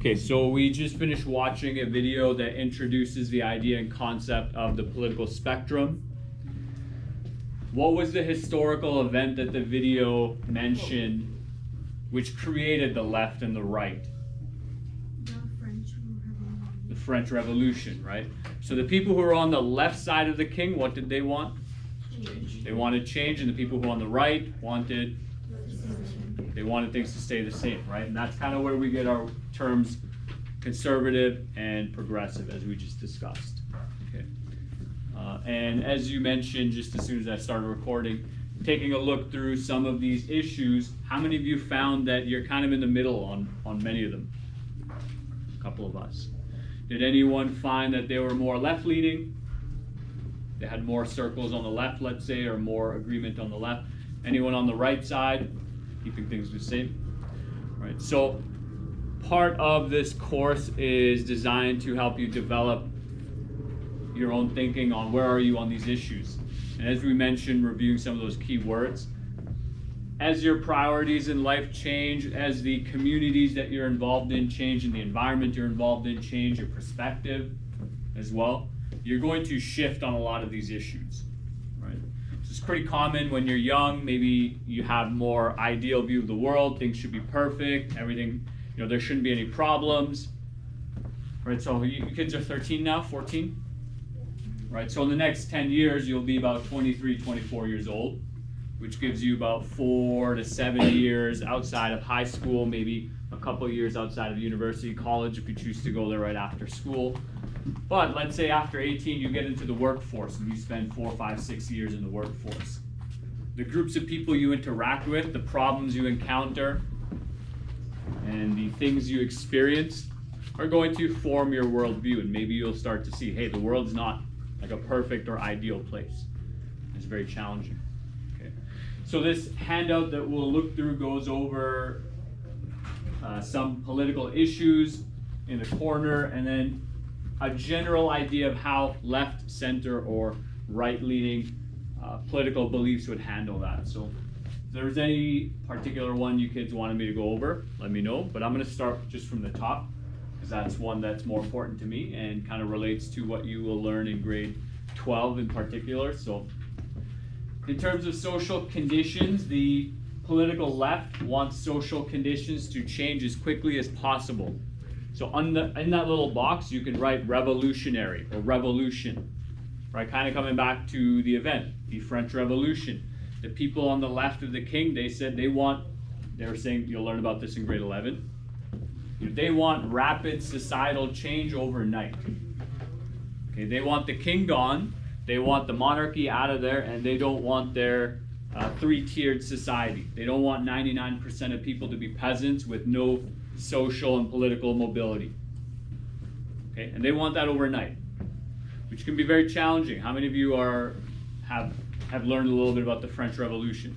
Okay, so we just finished watching a video that introduces the idea and concept of the political spectrum. What was the historical event that the video mentioned which created the left and the right? The French Revolution, right? So the people who were on the left side of the king, what did they want? Change. They wanted change, and the people who were on the right wanted things to stay the same, right? And that's kind of where we get our terms conservative and progressive, as we just discussed. Okay. And as you mentioned, just as soon as I started recording, taking a look through some of these issues, how many of you found that you're kind of in the middle on many of them? A couple of us. Did anyone find that they were more left-leaning? They had more circles on the left, let's say, or more agreement on the left. Anyone on the right side, keeping things the same? Right. So part of this course is designed to help you develop your own thinking on where are you on these issues. And as we mentioned, reviewing some of those key words, as your priorities in life change, as the communities that you're involved in change, and the environment you're involved in change, your perspective as well, you're going to shift on a lot of these issues, right? So it's pretty common when you're young, maybe you have more ideal view of the world, things should be perfect, everything, there shouldn't be any problems, right? So you kids are 13 now, 14? Right, so in the next 10 years, you'll be about 23, 24 years old, which gives you about 4 to 7 years outside of high school, maybe a couple years outside of university, college, if you choose to go there right after school. But let's say after 18, you get into the workforce and you spend 4, 5, 6 years in the workforce. The groups of people you interact with, the problems you encounter, and the things you experience are going to form your worldview, and maybe you'll start to see, hey, the world's not like a perfect or ideal place. It's very challenging. Okay. So this handout that we'll look through goes over some political issues in the corner, and then a general idea of how left, center, or right-leaning political beliefs would handle that. So if there's any particular one you kids wanted me to go over, let me know, but I'm going to start just from the top, because that's one that's more important to me and kind of relates to what you will learn in grade 12 in particular. So in terms of social conditions, the political left wants social conditions to change as quickly as possible. So in that little box, you can write revolutionary or revolution, right? Kind of coming back to the event, the French Revolution. The people on the left of the king, they said they were saying, you'll learn about this in grade 11, they want rapid societal change overnight. Okay, they want the king gone, they want the monarchy out of there, and they don't want their three-tiered society. They don't want 99% of people to be peasants with no social and political mobility. Okay, and they want that overnight, which can be very challenging. How many of you have learned a little bit about the French Revolution?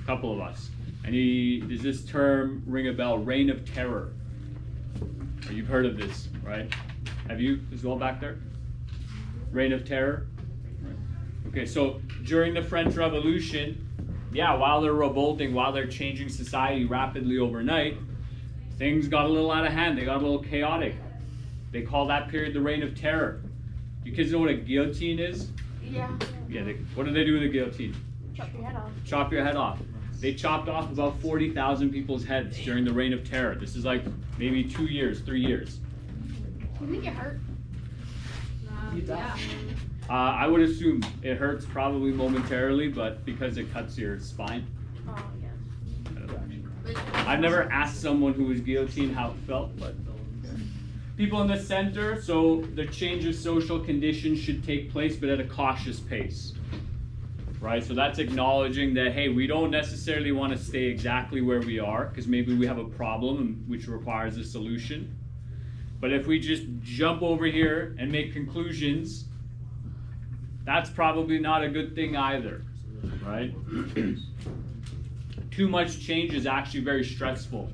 A couple of us. Does this term ring a bell? Reign of Terror. You've heard of this, right? Have you as well back there? Reign of Terror? Right. Okay, so during the French Revolution, while they're revolting, while they're changing society rapidly overnight, things got a little out of hand. They got a little chaotic. They call that period the Reign of Terror. You kids know what a guillotine is? Yeah. What do they do with a guillotine? Chop your head off. Chop your head off. They chopped off about 40,000 people's heads during the Reign of Terror. This is like maybe 2 years, 3 years. You think it hurt? Yeah. I would assume it hurts probably momentarily, but because it cuts your spine. Oh, yeah. I've never asked someone who was guillotined how it felt, but people in the center, so the change of social conditions should take place, but at a cautious pace. Right, so that's acknowledging that, hey, we don't necessarily want to stay exactly where we are, because maybe we have a problem which requires a solution. But if we just jump over here and make conclusions, that's probably not a good thing either, right? Too much change is actually very stressful.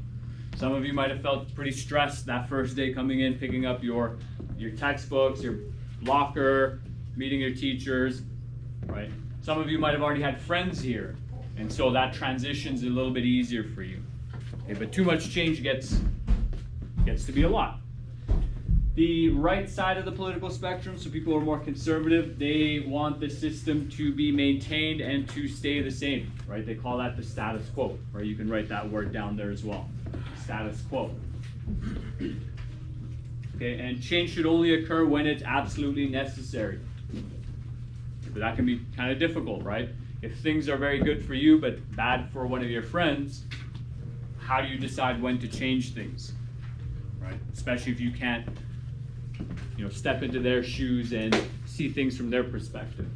Some of you might have felt pretty stressed that first day coming in, picking up your textbooks, your locker, meeting your teachers, right? Some of you might have already had friends here, and so that transition's a little bit easier for you. Okay, but too much change gets Gets to be a lot. The right side of the political spectrum, so people who are more conservative, they want the system to be maintained and to stay the same, right? They call that the status quo, right? You can write that word down there as well, status quo. Okay, and change should only occur when it's absolutely necessary. But that can be kind of difficult, right? If things are very good for you but bad for one of your friends, how do you decide when to change things, right? Especially if you can't, step into their shoes and see things from their perspective.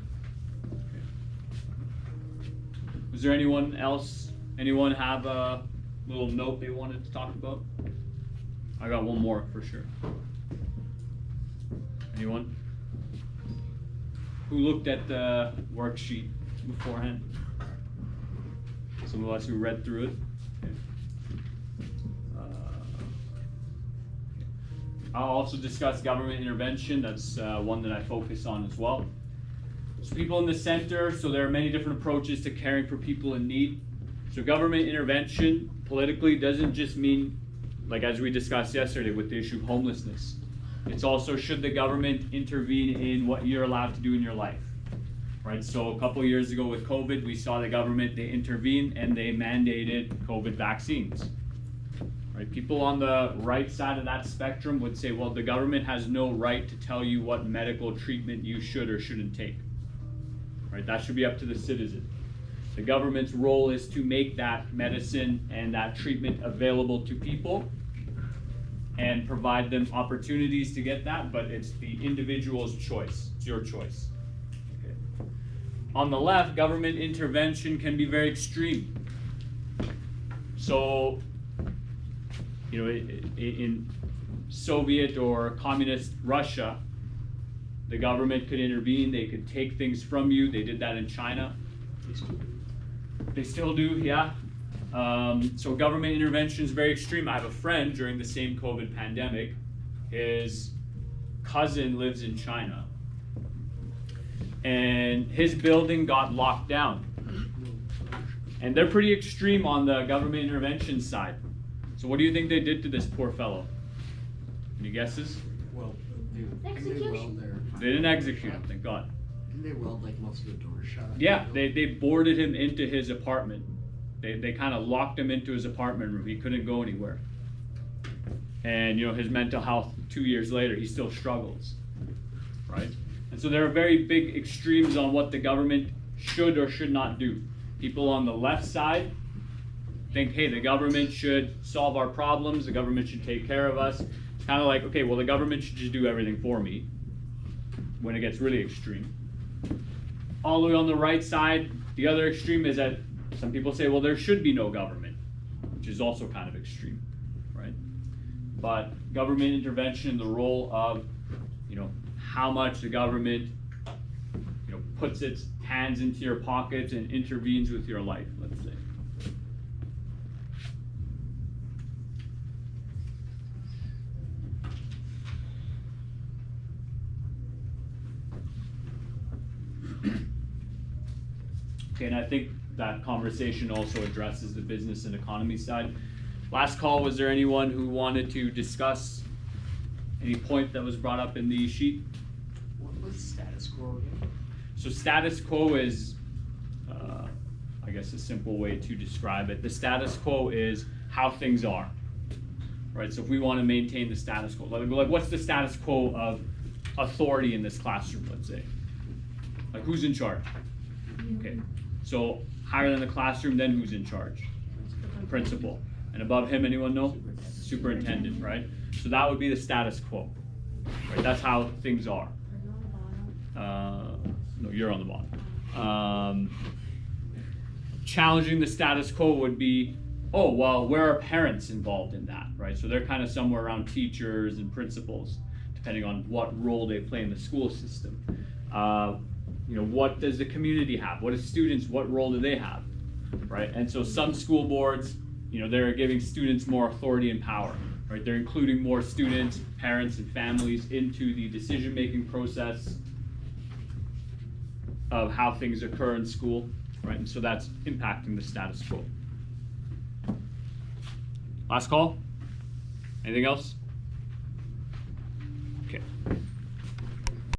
Okay. Was there anyone else? Anyone have a little note they wanted to talk about? I got one more for sure. Anyone? Who looked at the worksheet beforehand? Some of us who read through it. Okay. I'll also discuss government intervention. That's one that I focus on as well. So people in the center, so there are many different approaches to caring for people in need. So government intervention politically doesn't just mean, like as we discussed yesterday with the issue of homelessness. It's also, should the government intervene in what you're allowed to do in your life, right? So a couple years ago with COVID, we saw the government, they intervened and they mandated COVID vaccines. Right? People on the right side of that spectrum would say, well, the government has no right to tell you what medical treatment you should or shouldn't take. Right? That should be up to the citizen. The government's role is to make that medicine and that treatment available to people and provide them opportunities to get that, but it's the individual's choice. It's your choice. Okay. On the left, government intervention can be very extreme. So, in Soviet or communist Russia, the government could intervene, they could take things from you. They did that in China. They still do, yeah. So government intervention is very extreme. I have a friend during the same COVID pandemic. His cousin lives in China. And his building got locked down. And they're pretty extreme on the government intervention side. So what do you think they did to this poor fellow? Any guesses? Well, they weld their. They didn't execute him, thank God. Didn't they weld like most of the doors shut? Yeah, they boarded him into his apartment. They kind of locked him into his apartment room. He couldn't go anywhere. And his mental health 2 years later, he still struggles, right? And so there are very big extremes on what the government should or should not do. People on the left side think, hey, the government should solve our problems, the government should take care of us. It's kind of like, okay, well, the government should just do everything for me when it gets really extreme. All the way on the right side, the other extreme is that some people say, well, there should be no government, which is also kind of extreme, right? But government intervention, the role of, how much the government, puts its hands into your pockets and intervenes with your life, let's say. Okay, and I think that conversation also addresses the business and economy side. Last call, was there anyone who wanted to discuss any point that was brought up in the sheet? What was status quo again? So status quo is, I guess, a simple way to describe it. The status quo is how things are, right? So if we want to maintain the status quo, like what's the status quo of authority in this classroom, let's say? Like who's in charge? Okay, so higher than the classroom, then who's in charge? Principal. And above him, anyone know? Superintendent, right? So that would be the status quo, right? That's how things are. No, you're on the bottom. Challenging the status quo would be, oh, well, where are parents involved in that, right? So they're kind of somewhere around teachers and principals, depending on what role they play in the school system. What does the community have? What do students, what role do they have, right? And so some school boards, they're giving students more authority and power, right? They're including more students, parents, and families into the decision-making process of how things occur in school, right? And so that's impacting the status quo. Last call? Anything else? Okay.